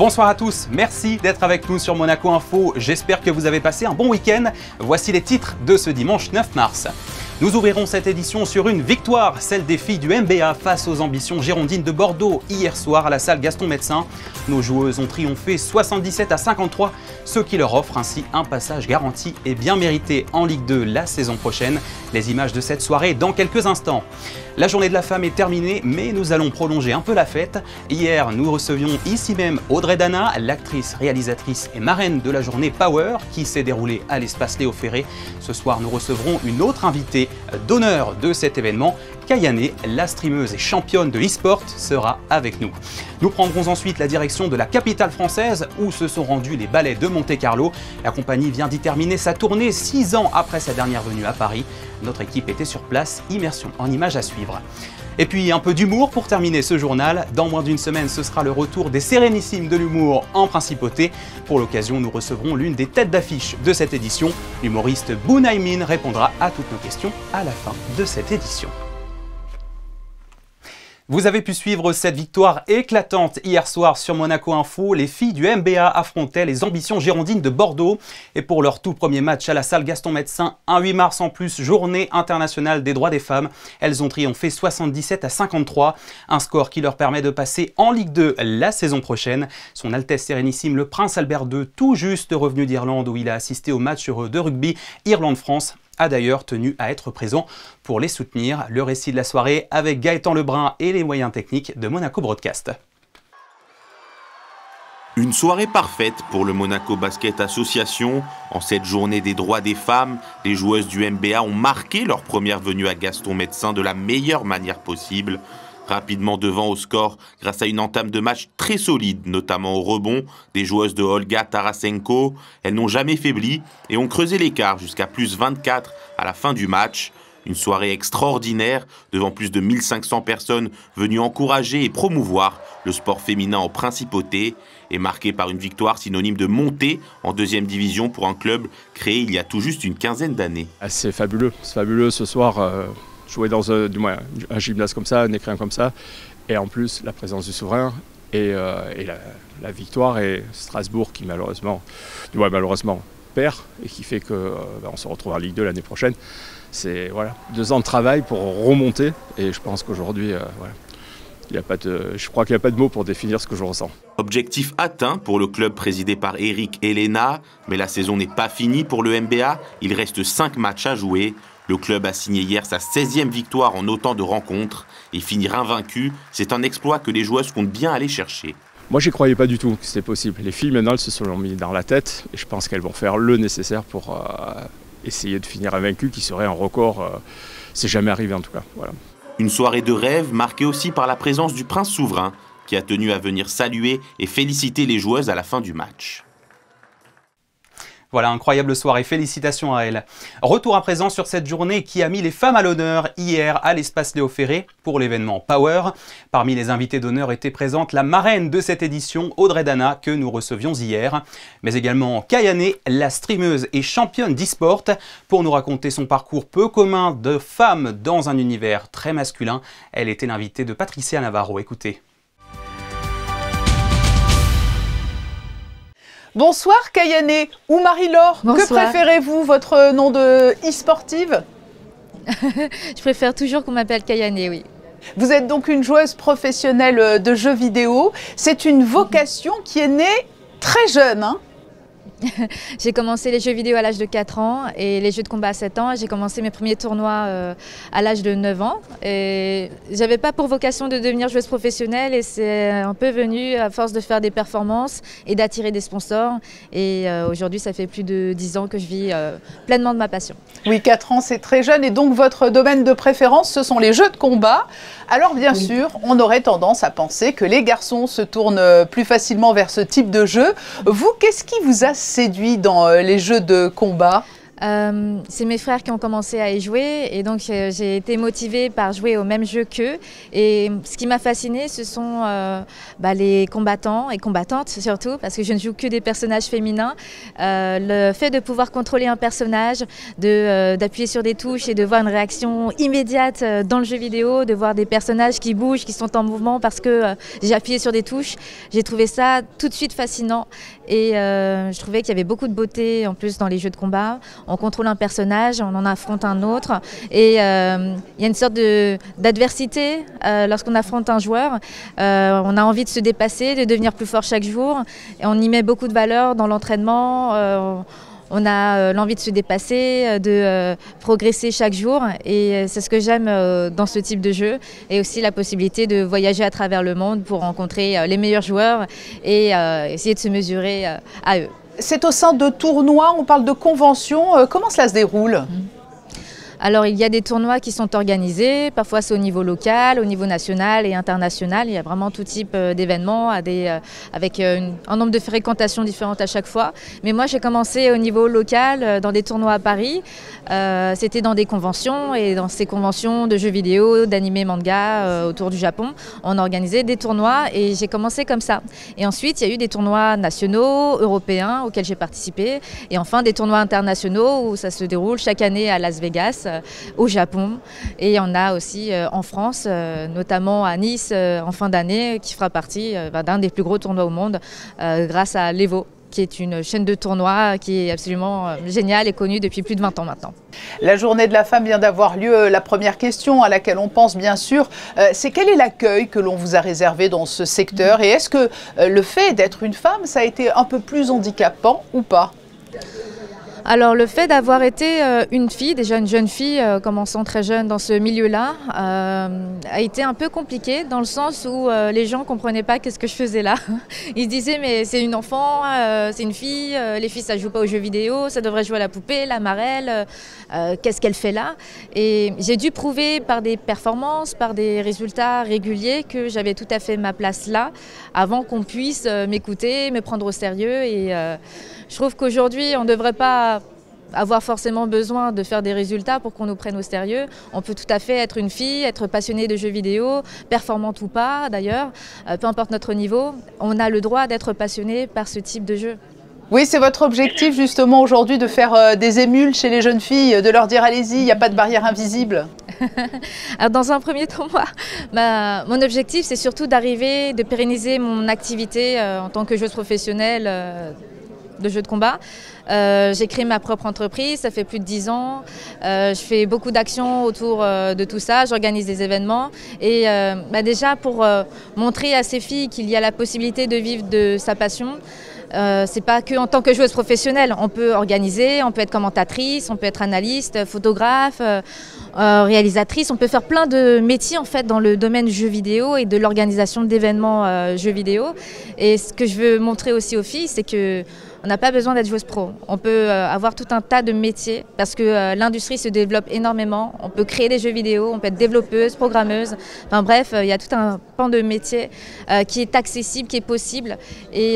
Bonsoir à tous, merci d'être avec nous sur Monaco Info. J'espère que vous avez passé un bon week-end. Voici les titres de ce dimanche 9 mars. Nous ouvrirons cette édition sur une victoire, celle des filles du MBA face aux ambitions girondines de Bordeaux hier soir à la salle Gaston Médecin. Nos joueuses ont triomphé 77-53, ce qui leur offre ainsi un passage garanti et bien mérité en Ligue 2 la saison prochaine. Les images de cette soirée dans quelques instants. La journée de la femme est terminée, mais nous allons prolonger un peu la fête. Hier, nous recevions ici même Audrey Dana, l'actrice, réalisatrice et marraine de la journée Power, qui s'est déroulée à l'espace Léo Ferré. Ce soir, nous recevrons une autre invitée d'honneur de cet événement. Kayane, la streameuse et championne de e-sport, sera avec nous. Nous prendrons ensuite la direction de la capitale française où se sont rendus les ballets de Monte-Carlo. La compagnie vient d'y terminer sa tournée 6 ans après sa dernière venue à Paris. Notre équipe était sur place, immersion en images à suivre. Et puis un peu d'humour pour terminer ce journal. Dans moins d'une semaine, ce sera le retour des Sérénissimes de l'humour en principauté. Pour l'occasion, nous recevrons l'une des têtes d'affiche de cette édition. L'humoriste Bounaïmin répondra à toutes nos questions à la fin de cette édition. Vous avez pu suivre cette victoire éclatante hier soir sur Monaco Info. Les filles du MBA affrontaient les ambitions girondines de Bordeaux. Et pour leur tout premier match à la salle Gaston Médecin, un 8 mars en plus, journée internationale des droits des femmes, elles ont triomphé 77-53. Un score qui leur permet de passer en Ligue 2 la saison prochaine. Son Altesse Sérénissime, le Prince Albert II, tout juste revenu d'Irlande où il a assisté au match de rugby Irlande-France, a d'ailleurs tenu à être présent pour les soutenir. Le récit de la soirée avec Gaëtan Lebrun et les moyens techniques de Monaco Broadcast. Une soirée parfaite pour le Monaco Basket Association. En cette journée des droits des femmes, les joueuses du MBA ont marqué leur première venue à Gaston Médecin de la meilleure manière possible. Rapidement devant au score grâce à une entame de match très solide, notamment au rebond des joueuses de Olga Tarasenko. Elles n'ont jamais faibli et ont creusé l'écart jusqu'à plus 24 à la fin du match. Une soirée extraordinaire devant plus de 1500 personnes venues encourager et promouvoir le sport féminin en principauté et marquée par une victoire synonyme de montée en deuxième division pour un club créé il y a tout juste une quinzaine d'années. C'est fabuleux ce soir. Jouer dans un gymnase comme ça, un écrin comme ça, et en plus la présence du souverain et la victoire et Strasbourg qui malheureusement perd et qui fait qu'on se retrouve en Ligue 2 l'année prochaine. C'est 2 ans de travail pour remonter et je pense qu'aujourd'hui, je crois qu'il n'y a pas de mots pour définir ce que je ressens. Objectif atteint pour le club présidé par Eric Elena, mais la saison n'est pas finie pour le MBA. Il reste 5 matchs à jouer. Le club a signé hier sa 16e victoire en autant de rencontres et finir invaincu, c'est un exploit que les joueuses comptent bien aller chercher. Moi, j'y croyais pas du tout que c'était possible. Les filles, maintenant, elles se sont mis dans la tête et je pense qu'elles vont faire le nécessaire pour essayer de finir invaincues, qui serait un record. C'est jamais arrivé en tout cas. Voilà. Une soirée de rêve marquée aussi par la présence du prince souverain qui a tenu à venir saluer et féliciter les joueuses à la fin du match. Voilà, incroyable soirée, félicitations à elle. Retour à présent sur cette journée qui a mis les femmes à l'honneur hier à l'espace Léo Ferré pour l'événement Power. Parmi les invités d'honneur était présente la marraine de cette édition, Audrey Dana, que nous recevions hier. Mais également Kayane, la streameuse et championne d'e-sport, pour nous raconter son parcours peu commun de femme dans un univers très masculin. Elle était l'invitée de Patricia Navarro. Écoutez. Bonsoir Kayane ou Marie-Laure, que préférez-vous, votre nom de e-sportive? Je préfère toujours qu'on m'appelle Kayane, oui. Vous êtes donc une joueuse professionnelle de jeux vidéo. C'est une vocation qui est née très jeune, hein? J'ai commencé les jeux vidéo à l'âge de 4 ans et les jeux de combat à 7 ans. J'ai commencé mes premiers tournois à l'âge de 9 ans. Et j'avais pas pour vocation de devenir joueuse professionnelle et c'est un peu venu à force de faire des performances et d'attirer des sponsors. Et aujourd'hui, ça fait plus de 10 ans que je vis pleinement de ma passion. Oui, 4 ans, c'est très jeune et donc votre domaine de préférence, ce sont les jeux de combat. Alors bien sûr, on aurait tendance à penser que les garçons se tournent plus facilement vers ce type de jeu. Vous, qu'est-ce qui vous a séduit dans les jeux de combat ? C'est mes frères qui ont commencé à y jouer et donc j'ai été motivée par jouer au même jeu qu'eux. Et ce qui m'a fascinée, ce sont les combattants et combattantes surtout, parce que je ne joue que des personnages féminins. Le fait de pouvoir contrôler un personnage, d'appuyer sur des touches et de voir une réaction immédiate dans le jeu vidéo, de voir des personnages qui bougent, qui sont en mouvement parce que j'ai appuyé sur des touches, j'ai trouvé ça tout de suite fascinant. Et je trouvais qu'il y avait beaucoup de beauté en plus dans les jeux de combat. On contrôle un personnage, on en affronte un autre et il y a une sorte d'adversité lorsqu'on affronte un joueur. On a envie de se dépasser, de devenir plus fort chaque jour et on y met beaucoup de valeur dans l'entraînement. On a l'envie de se dépasser, de progresser chaque jour et c'est ce que j'aime dans ce type de jeu et aussi la possibilité de voyager à travers le monde pour rencontrer les meilleurs joueurs et essayer de se mesurer à eux. C'est au sein de tournois, on parle de conventions, comment cela se déroule ? Alors il y a des tournois qui sont organisés, parfois c'est au niveau local, au niveau national et international. Il y a vraiment tout type d'événements avec un nombre de fréquentations différentes à chaque fois. Mais moi j'ai commencé au niveau local dans des tournois à Paris. C'était dans des conventions et dans ces conventions de jeux vidéo, d'animé, manga autour du Japon, on organisait des tournois et j'ai commencé comme ça. Et ensuite il y a eu des tournois nationaux, européens auxquels j'ai participé et enfin des tournois internationaux où ça se déroule chaque année à Las Vegas, au Japon et il y en a aussi en France, notamment à Nice en fin d'année qui fera partie d'un des plus gros tournois au monde grâce à l'Evo, qui est une chaîne de tournois qui est absolument géniale et connue depuis plus de 20 ans maintenant. La journée de la femme vient d'avoir lieu. La première question à laquelle on pense bien sûr, c'est quel est l'accueil que l'on vous a réservé dans ce secteur et est-ce que le fait d'être une femme, ça a été un peu plus handicapant ou pas ? Alors le fait d'avoir été une fille, déjà une jeune fille commençant très jeune dans ce milieu-là, a été un peu compliqué dans le sens où les gens ne comprenaient pas qu'est-ce que je faisais là. Ils se disaient mais c'est une enfant, c'est une fille, les filles ça ne joue pas aux jeux vidéo, ça devrait jouer à la poupée, la marelle, qu'est-ce qu'elle fait là? Et j'ai dû prouver par des performances, par des résultats réguliers que j'avais tout à fait ma place là avant qu'on puisse m'écouter, me prendre au sérieux et je trouve qu'aujourd'hui, on ne devrait pas avoir forcément besoin de faire des résultats pour qu'on nous prenne au sérieux. On peut tout à fait être une fille, être passionnée de jeux vidéo, performante ou pas d'ailleurs, peu importe notre niveau. On a le droit d'être passionné par ce type de jeu. Oui, c'est votre objectif justement aujourd'hui de faire des émules chez les jeunes filles, de leur dire allez-y, il n'y a pas de barrière invisible. Alors dans un premier temps, mon objectif c'est surtout d'arriver, de pérenniser mon activité en tant que joueuse professionnelle de jeux de combat. J'ai créé ma propre entreprise, ça fait plus de 10 ans. Je fais beaucoup d'actions autour de tout ça, j'organise des événements. Et déjà pour montrer à ces filles qu'il y a la possibilité de vivre de sa passion, c'est pas que en tant que joueuse professionnelle, on peut organiser, on peut être commentatrice, on peut être analyste, photographe, réalisatrice, on peut faire plein de métiers en fait dans le domaine du jeu vidéo et de l'organisation d'événements jeux vidéo. Et ce que je veux montrer aussi aux filles, c'est que on n'a pas besoin d'être joueuse pro. On peut avoir tout un tas de métiers parce que l'industrie se développe énormément. On peut créer des jeux vidéo, on peut être développeuse, programmeuse. Enfin bref, il y a tout un pan de métiers qui est accessible, qui est possible. Et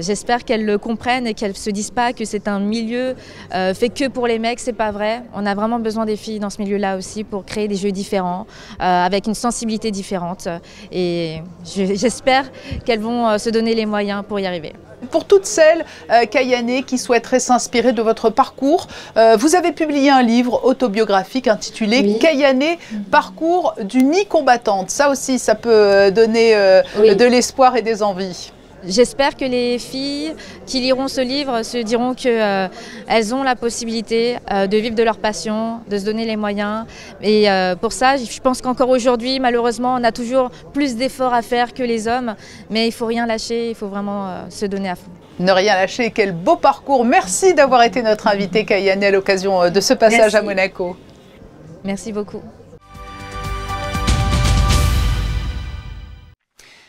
j'espère qu'elles le comprennent et qu'elles ne se disent pas que c'est un milieu fait que pour les mecs. C'est pas vrai. On a vraiment besoin des filles dans ce milieu-là aussi pour créer des jeux différents, avec une sensibilité différente. Et j'espère qu'elles vont se donner les moyens pour y arriver. Pour toutes celles, Kayane, qui souhaiteraient s'inspirer de votre parcours, vous avez publié un livre autobiographique intitulé Kayane, parcours d'une e-combattante. Ça aussi, ça peut donner de l'espoir et des envies. J'espère que les filles qui liront ce livre se diront qu'elles ont la possibilité de vivre de leur passion, de se donner les moyens. Et pour ça, je pense qu'encore aujourd'hui, malheureusement, on a toujours plus d'efforts à faire que les hommes. Mais il ne faut rien lâcher, il faut vraiment se donner à fond. Ne rien lâcher, quel beau parcours. Merci d'avoir été notre invitée, Kayane, à l'occasion de ce passage à Monaco. Merci beaucoup.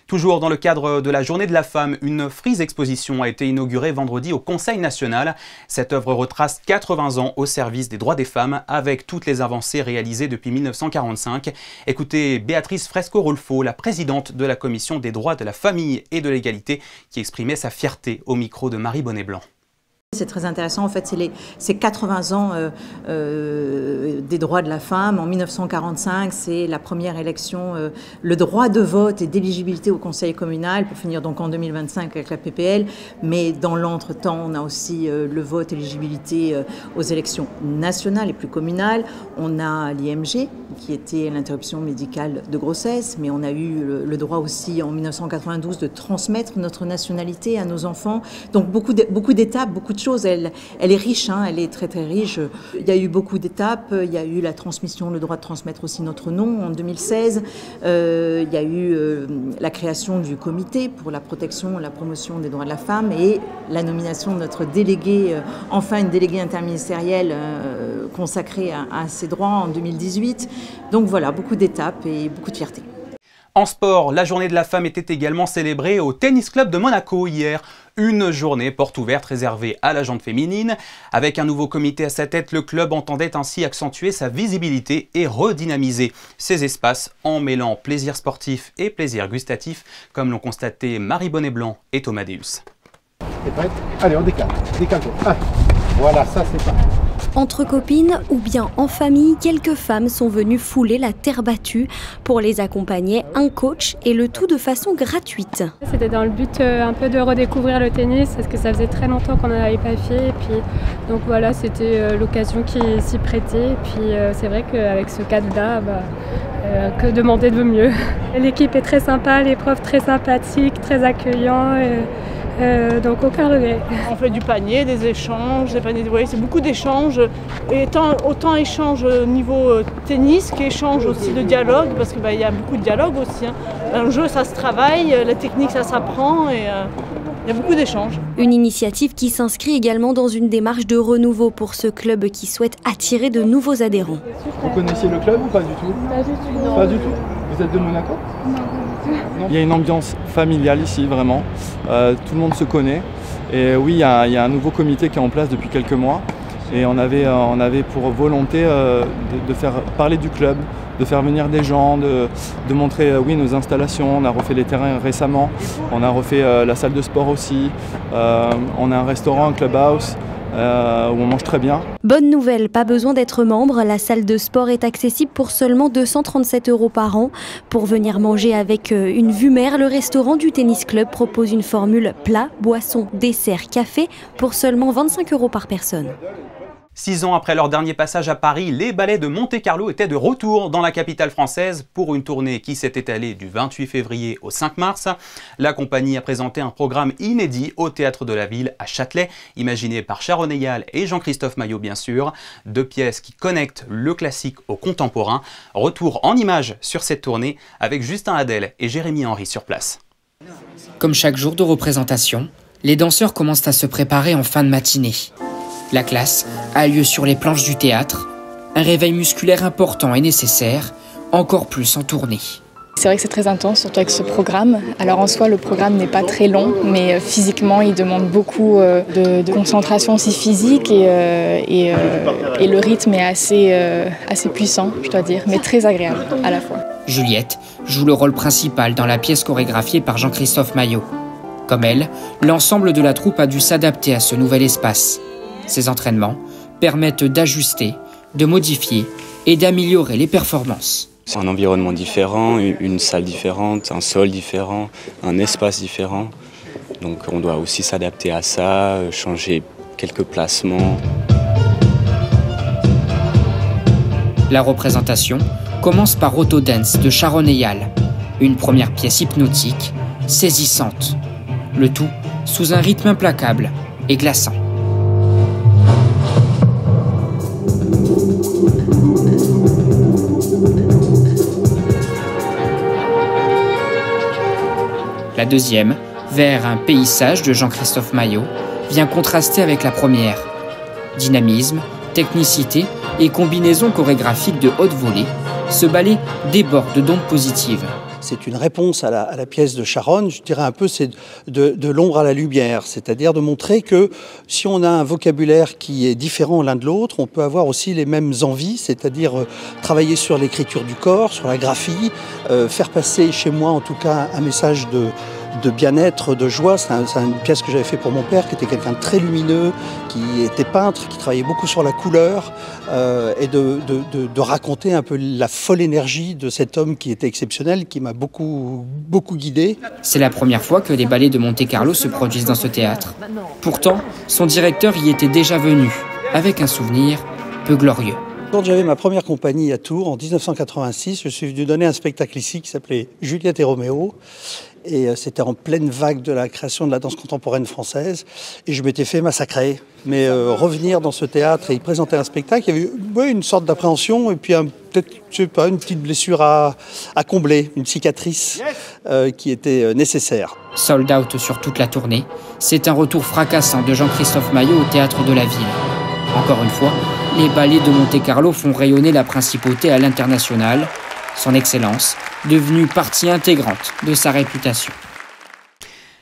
Toujours dans le cadre de la Journée de la Femme, une frise exposition a été inaugurée vendredi au Conseil national. Cette œuvre retrace 80 ans au service des droits des femmes avec toutes les avancées réalisées depuis 1945. Écoutez Béatrice Fresco-Rolfo, la présidente de la Commission des droits de la famille et de l'égalité, qui exprimait sa fierté au micro de Marie Bonnet-Blanc. C'est très intéressant, en fait, c'est 80 ans des droits de la femme. En 1945, c'est la première élection, le droit de vote et d'éligibilité au conseil communal, pour finir donc en 2025 avec la PPL. Mais dans l'entretemps, on a aussi le vote, éligibilité aux élections nationales et plus communales. On a l'IMG, qui était l'interruption médicale de grossesse, mais on a eu le droit aussi en 1992 de transmettre notre nationalité à nos enfants. Donc beaucoup d'étapes, beaucoup de choses. Elle est riche, hein, elle est très très riche. Il y a eu beaucoup d'étapes. Il y a eu la transmission, le droit de transmettre aussi notre nom en 2016. Il y a eu la création du comité pour la protection, la promotion des droits de la femme et la nomination de notre déléguée, enfin une déléguée interministérielle consacrée à ces droits en 2018. Donc voilà, beaucoup d'étapes et beaucoup de fierté. En sport, la journée de la femme était également célébrée au Tennis Club de Monaco hier. Une journée porte ouverte réservée à la jante féminine. Avec un nouveau comité à sa tête, le club entendait ainsi accentuer sa visibilité et redynamiser ses espaces en mêlant plaisir sportif et plaisir gustatif, comme l'ont constaté Marie Bonnet-Blanc et Thomas Deus. T'es prête? Allez, on décale. Décale-toi. Ah, voilà, ça c'est pas. Entre copines ou bien en famille, quelques femmes sont venues fouler la terre battue. Pour les accompagner, un coach et le tout de façon gratuite. C'était dans le but un peu de redécouvrir le tennis parce que ça faisait très longtemps qu'on n'en avait pas fait. Et puis, donc voilà, c'était l'occasion qui s'y prêtait. Et puis c'est vrai qu'avec ce cadre-là, que demander de mieux. L'équipe est très sympa, les profs très sympathiques, très accueillants. Donc aucun regret. On fait du panier, des échanges, c'est beaucoup d'échanges. Et autant échange au niveau tennis qu'échange aussi de dialogue, parce qu'il y a beaucoup de dialogue aussi. Hein. Un jeu, ça se travaille, la technique, ça s'apprend et il y a beaucoup d'échanges. Une initiative qui s'inscrit également dans une démarche de renouveau pour ce club qui souhaite attirer de nouveaux adhérents. Vous connaissiez le club ou pas du tout? Pas du tout. Non. Pas du tout? Vous êtes de Monaco? Non. Il y a une ambiance familiale ici, vraiment. Tout le monde se connaît. Et oui, il y a un nouveau comité qui est en place depuis quelques mois. Et on avait pour volonté de faire parler du club, de faire venir des gens, de montrer nos installations. On a refait les terrains récemment, on a refait la salle de sport aussi. On a un restaurant, un clubhouse. Où on mange très bien. Bonne nouvelle, pas besoin d'être membre. La salle de sport est accessible pour seulement 237 € par an. Pour venir manger avec une vue mer, le restaurant du Tennis Club propose une formule plat, boisson, dessert, café pour seulement 25 € par personne. 6 ans après leur dernier passage à Paris, les Ballets de Monte-Carlo étaient de retour dans la capitale française pour une tournée qui s'est étalée du 28 février au 5 mars. La compagnie a présenté un programme inédit au Théâtre de la Ville à Châtelet, imaginé par Sharon Eyal et Jean-Christophe Maillot bien sûr. 2 pièces qui connectent le classique au contemporain. Retour en images sur cette tournée avec Justin Hadel et Jérémy Henry sur place. Comme chaque jour de représentation, les danseurs commencent à se préparer en fin de matinée. La classe a lieu sur les planches du théâtre. Un réveil musculaire important est nécessaire, encore plus en tournée. C'est vrai que c'est très intense, surtout avec ce programme. Alors en soi, le programme n'est pas très long, mais physiquement, il demande beaucoup de concentration aussi physique et le rythme est assez puissant, je dois dire, mais très agréable à la fois. Juliette joue le rôle principal dans la pièce chorégraphiée par Jean-Christophe Maillot. Comme elle, l'ensemble de la troupe a dû s'adapter à ce nouvel espace. Ces entraînements permettent d'ajuster, de modifier et d'améliorer les performances. C'est un environnement différent, une salle différente, un sol différent, un espace différent. Donc on doit aussi s'adapter à ça, changer quelques placements. La représentation commence par Autodance de Sharon Eyal, une première pièce hypnotique, saisissante. Le tout sous un rythme implacable et glaçant. La deuxième, vers un paysage de Jean-Christophe Maillot, vient contraster avec la première. Dynamisme, technicité et combinaison chorégraphique de haute volée, ce ballet déborde d'ondes positives. C'est une réponse à la pièce de Sharon, je dirais un peu c'est de l'ombre à la lumière, c'est-à-dire de montrer que si on a un vocabulaire qui est différent l'un de l'autre, on peut avoir aussi les mêmes envies, c'est-à-dire travailler sur l'écriture du corps, sur la graphie, faire passer chez moi en tout cas un message de bien-être, de joie. C'est une pièce que j'avais fait pour mon père, qui était quelqu'un de très lumineux, qui était peintre, qui travaillait beaucoup sur la couleur, et de raconter un peu la folle énergie de cet homme qui était exceptionnel, qui m'a beaucoup guidé. C'est la première fois que les ballets de Monte-Carlo se produisent dans ce théâtre. Pourtant, son directeur y était déjà venu, avec un souvenir peu glorieux. Quand j'avais ma première compagnie à Tours, en 1986, je suis venu donner un spectacle ici qui s'appelait Juliette et Roméo. Et c'était en pleine vague de la création de la danse contemporaine française. Et je m'étais fait massacrer. Mais revenir dans ce théâtre et y présenter un spectacle, il y avait une sorte d'appréhension et puis peut-être, je sais pas, une petite blessure à combler, une cicatrice qui était nécessaire. Sold out sur toute la tournée, c'est un retour fracassant de Jean-Christophe Maillot au théâtre de la Ville. Encore une fois, les ballets de Monte-Carlo font rayonner la principauté à l'international. Son excellence, devenue partie intégrante de sa réputation.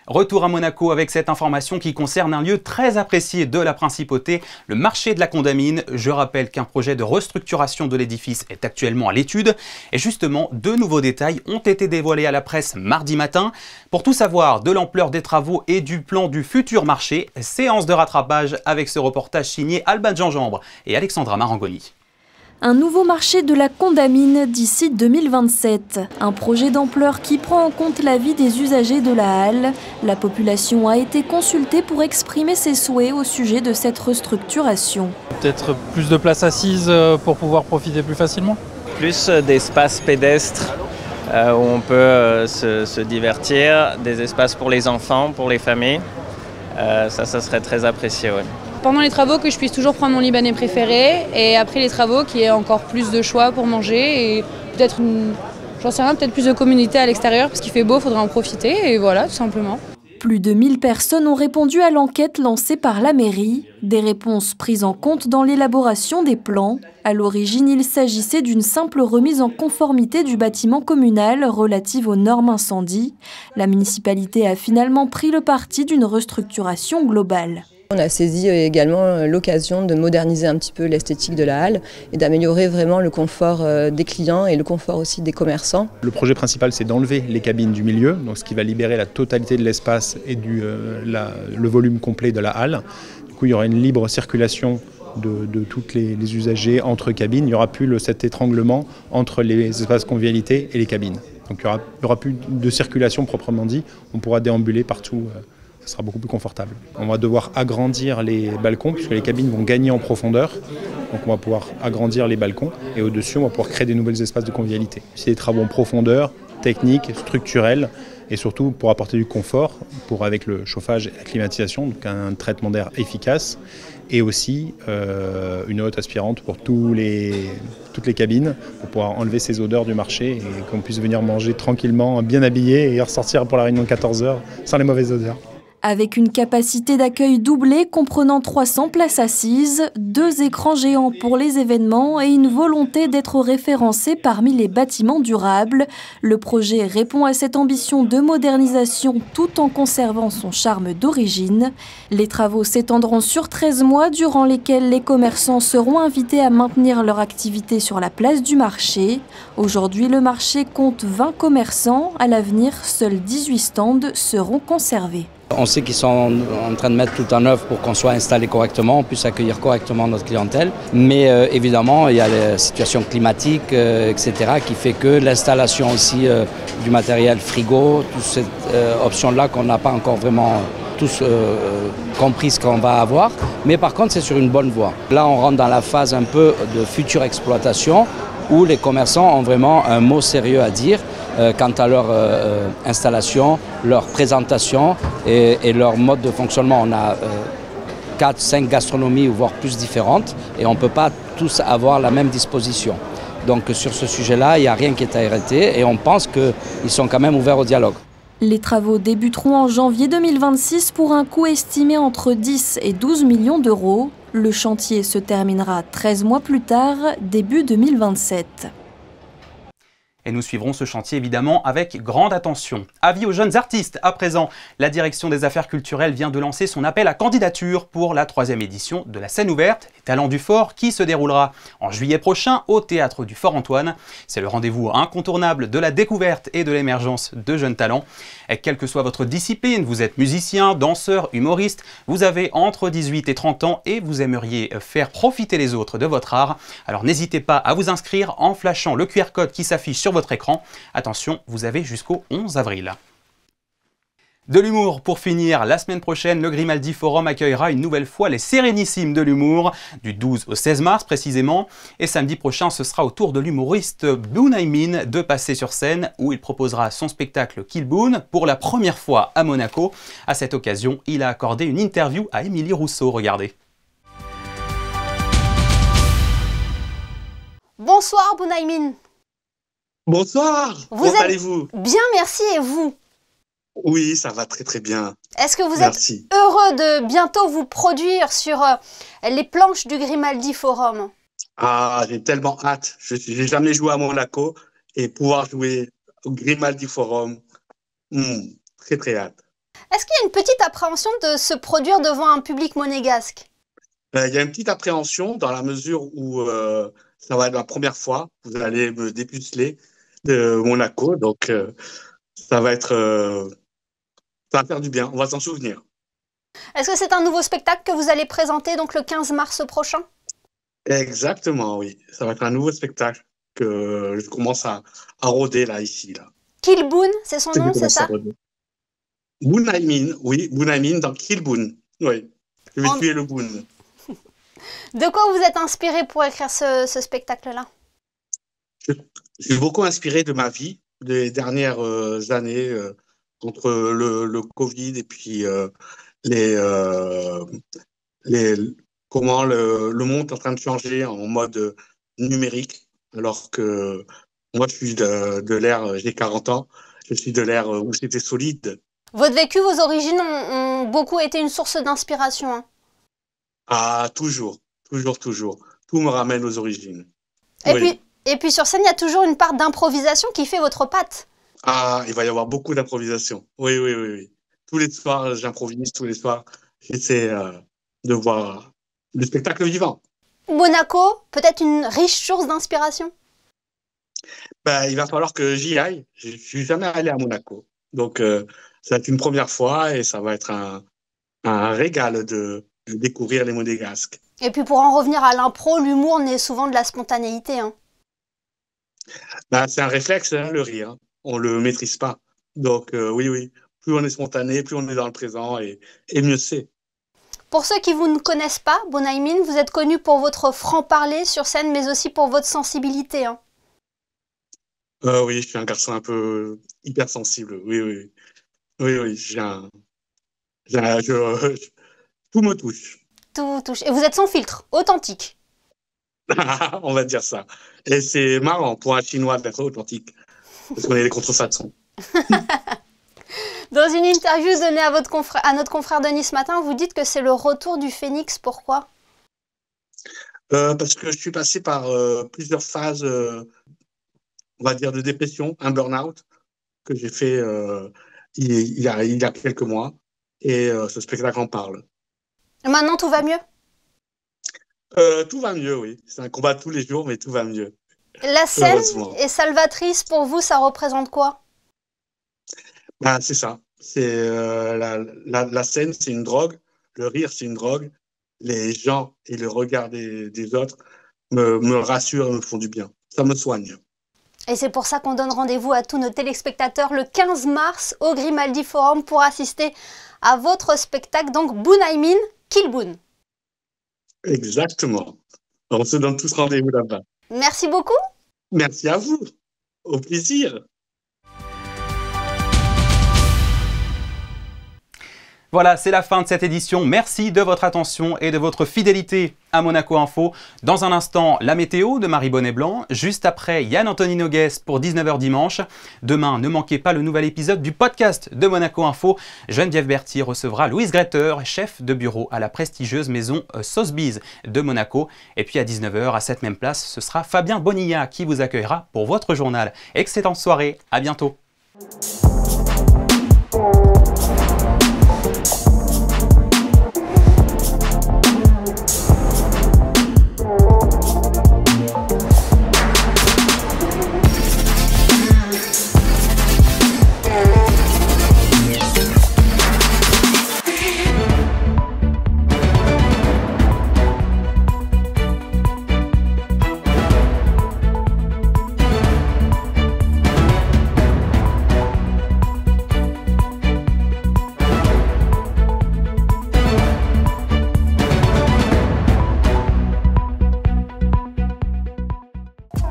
Retour à Monaco avec cette information qui concerne un lieu très apprécié de la principauté, le marché de la Condamine. Je rappelle qu'un projet de restructuration de l'édifice est actuellement à l'étude. Et justement, de nouveaux détails ont été dévoilés à la presse mardi matin. Pour tout savoir de l'ampleur des travaux et du plan du futur marché, séance de rattrapage avec ce reportage signé Alban Gingembre et Alexandra Marangoni. Un nouveau marché de la Condamine d'ici 2027. Un projet d'ampleur qui prend en compte l'avis des usagers de la halle. La population a été consultée pour exprimer ses souhaits au sujet de cette restructuration. Peut-être plus de places assises pour pouvoir profiter plus facilement. Plus d'espaces pédestres où on peut se divertir, des espaces pour les enfants, pour les familles. Ça serait très apprécié. Ouais. Pendant les travaux, que je puisse toujours prendre mon libanais préféré, et après les travaux, qu'il y ait encore plus de choix pour manger, et peut-être, j'en sais rien, peut-être plus de communauté à l'extérieur, parce qu'il fait beau, il faudra en profiter, et voilà, tout simplement. Plus de 1000 personnes ont répondu à l'enquête lancée par la mairie. Des réponses prises en compte dans l'élaboration des plans. À l'origine, il s'agissait d'une simple remise en conformité du bâtiment communal relative aux normes incendie. La municipalité a finalement pris le parti d'une restructuration globale. On a saisi également l'occasion de moderniser un petit peu l'esthétique de la halle et d'améliorer vraiment le confort des clients et le confort aussi des commerçants. Le projet principal, c'est d'enlever les cabines du milieu, donc ce qui va libérer la totalité de l'espace et le volume complet de la halle. Du coup, il y aura une libre circulation de tous les usagers entre cabines. Il n'y aura plus cet étranglement entre les espaces convivialité et les cabines. Donc il n'y aura plus de circulation proprement dit. On pourra déambuler partout. Ce sera beaucoup plus confortable. On va devoir agrandir les balcons puisque les cabines vont gagner en profondeur. Donc on va pouvoir agrandir les balcons et au-dessus on va pouvoir créer des nouveaux espaces de convivialité. C'est des travaux en profondeur, techniques, structurels et surtout pour apporter du confort avec le chauffage et la climatisation, donc un traitement d'air efficace et aussi une haute aspirante pour toutes les cabines pour pouvoir enlever ces odeurs du marché et qu'on puisse venir manger tranquillement, bien habillé et ressortir pour la réunion de 14h sans les mauvaises odeurs. Avec une capacité d'accueil doublée comprenant 300 places assises, 2 écrans géants pour les événements et une volonté d'être référencé parmi les bâtiments durables, le projet répond à cette ambition de modernisation tout en conservant son charme d'origine. Les travaux s'étendront sur 13 mois durant lesquels les commerçants seront invités à maintenir leur activité sur la place du marché. Aujourd'hui, le marché compte 20 commerçants. À l'avenir, seuls 18 stands seront conservés. On sait qu'ils sont en train de mettre tout en œuvre pour qu'on soit installé correctement, on puisse accueillir correctement notre clientèle. Mais évidemment, il y a les situations climatiques, etc., qui fait que l'installation aussi du matériel frigo, toute cette option-là qu'on n'a pas encore vraiment tous compris ce qu'on va avoir. Mais par contre, c'est sur une bonne voie. Là, on rentre dans la phase un peu de future exploitation où les commerçants ont vraiment un mot sérieux à dire quant à leur installation, leur présentation et leur mode de fonctionnement. On a 4-5 gastronomies, voire plus différentes, et on ne peut pas tous avoir la même disposition. Donc sur ce sujet-là, il n'y a rien qui est arrêté et on pense qu'ils sont quand même ouverts au dialogue. Les travaux débuteront en janvier 2026 pour un coût estimé entre 10 et 12 millions d'euros. Le chantier se terminera 13 mois plus tard, début 2027. Et nous suivrons ce chantier évidemment avec grande attention. Avis aux jeunes artistes. À présent, la direction des affaires culturelles vient de lancer son appel à candidature pour la 3e édition de la scène ouverte, les Talents du Fort, qui se déroulera en juillet prochain au Théâtre du Fort-Antoine. C'est le rendez-vous incontournable de la découverte et de l'émergence de jeunes talents. Et quelle que soit votre discipline, vous êtes musicien, danseur, humoriste, vous avez entre 18 et 30 ans et vous aimeriez faire profiter les autres de votre art, alors n'hésitez pas à vous inscrire en flashant le QR code qui s'affiche sur votre écran. Attention, vous avez jusqu'au 11 avril. De l'humour pour finir, la semaine prochaine, le Grimaldi Forum accueillera une nouvelle fois les Sérénissimes de l'humour, du 12 au 16 mars précisément. Et samedi prochain, ce sera au tour de l'humoriste Bounaimin de passer sur scène, où il proposera son spectacle Kill Boon pour la première fois à Monaco. À cette occasion, il a accordé une interview à Émilie Rousseau. Regardez. Bonsoir Bounaimin. Bonsoir, comment allez-vous? Bien, merci, et vous? Oui, ça va très très bien. Est-ce que vous êtes heureux de bientôt vous produire sur les planches du Grimaldi Forum? Ah, j'ai tellement hâte. Je n'ai jamais joué à Monaco et pouvoir jouer au Grimaldi Forum, très très hâte. Est-ce qu'il y a une petite appréhension de se produire devant un public monégasque? Il y a une petite appréhension dans la mesure où ça va être la première fois. Vous allez me dépuceler de Monaco, donc ça va faire du bien, on va s'en souvenir. Est-ce que c'est un nouveau spectacle que vous allez présenter donc le 15 mars prochain? Exactement, oui. Ça va être un nouveau spectacle que je commence à rôder là, ici. Là. Kill Boon, c'est son nom, c'est ça? Bounaimin, oui, Bounaimin dans Kill Boon, oui. Je vais tuer le Boon. De quoi vous êtes inspiré pour écrire ce spectacle-là? Je suis beaucoup inspiré de ma vie, des dernières années, entre le Covid et puis comment le monde est en train de changer en mode numérique, alors que moi, je suis de l'ère, j'ai 40 ans, je suis de l'ère où c'était solide. Votre vécu, vos origines ont beaucoup été une source d'inspiration, hein? Ah, toujours. Tout me ramène aux origines. Et puis sur scène, il y a toujours une part d'improvisation qui fait votre patte. Ah, il va y avoir beaucoup d'improvisation. Oui. Tous les soirs, j'improvise, tous les soirs. J'essaie de voir le spectacle vivant. Monaco, peut-être une riche source d'inspiration? Il va falloir que j'y aille. Je ne suis jamais allé à Monaco. Donc, ça va être une première fois et ça va être un régal de découvrir les Monégasques. Et puis pour en revenir à l'impro, l'humour naît souvent de la spontanéité, hein. C'est un réflexe, hein, le rire. On ne le maîtrise pas. Donc oui. Plus on est spontané, plus on est dans le présent et mieux c'est. Pour ceux qui vous ne connaissent pas, Bounaimin, vous êtes connu pour votre franc-parler sur scène, mais aussi pour votre sensibilité, hein. Oui, je suis un garçon un peu hypersensible. Oui. Tout me touche. Tout touche. Et vous êtes sans filtre, authentique. On va dire ça. Et c'est marrant pour un Chinois d'être authentique, parce qu'on est les contrefaçons. Dans une interview donnée à notre confrère Denis ce matin, vous dites que c'est le retour du phénix. Pourquoi? Parce que je suis passé par plusieurs phases, on va dire, de dépression, un burn-out que j'ai fait il y a quelques mois, et ce spectacle en parle. Et maintenant, tout va mieux? Tout va mieux, oui. C'est un combat tous les jours, mais tout va mieux. La scène est salvatrice pour vous, ça représente quoi? C'est ça. C'est la scène, c'est une drogue. Le rire, c'est une drogue. Les gens et le regard des autres me rassurent et me font du bien. Ça me soigne. Et c'est pour ça qu'on donne rendez-vous à tous nos téléspectateurs le 15 mars au Grimaldi Forum pour assister à votre spectacle, donc Bounaimin, Kill Boon. Exactement. On se donne tous rendez-vous là-bas. Merci beaucoup. Merci à vous. Au plaisir. Voilà, c'est la fin de cette édition. Merci de votre attention et de votre fidélité à Monaco Info. Dans un instant, la météo de Marie Bonnet-Blanc. Juste après, Yann-Anthony Nogues pour 19h dimanche. Demain, ne manquez pas le nouvel épisode du podcast de Monaco Info. Geneviève Berthier recevra Louise Gretter, chef de bureau à la prestigieuse maison Sotheby's de Monaco. Et puis à 19h, à cette même place, ce sera Fabien Bonilla qui vous accueillera pour votre journal. Excellente soirée, à bientôt.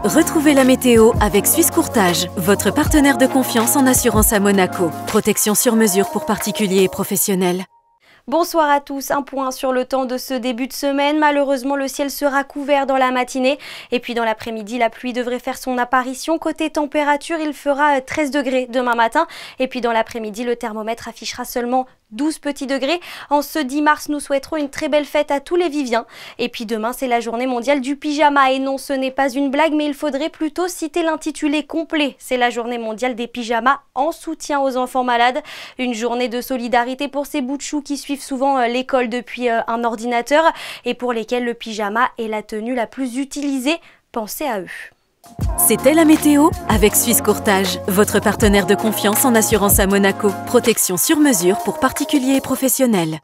Retrouvez la météo avec Suisse Courtage, votre partenaire de confiance en assurance à Monaco. Protection sur mesure pour particuliers et professionnels. Bonsoir à tous, un point sur le temps de ce début de semaine. Malheureusement, le ciel sera couvert dans la matinée. Et puis dans l'après-midi, la pluie devrait faire son apparition. Côté température, il fera 13 degrés demain matin. Et puis dans l'après-midi, le thermomètre affichera seulement 12 petits degrés. En ce 10 mars, nous souhaiterons une très belle fête à tous les Viviens. Et puis demain, c'est la journée mondiale du pyjama. Et non, ce n'est pas une blague, mais il faudrait plutôt citer l'intitulé complet. C'est la journée mondiale des pyjamas en soutien aux enfants malades. Une journée de solidarité pour ces bouts de choux qui suivent souvent l'école depuis un ordinateur et pour lesquels le pyjama est la tenue la plus utilisée. Pensez à eux. C'était la météo avec Suisse Courtage, votre partenaire de confiance en assurance à Monaco. Protection sur mesure pour particuliers et professionnels.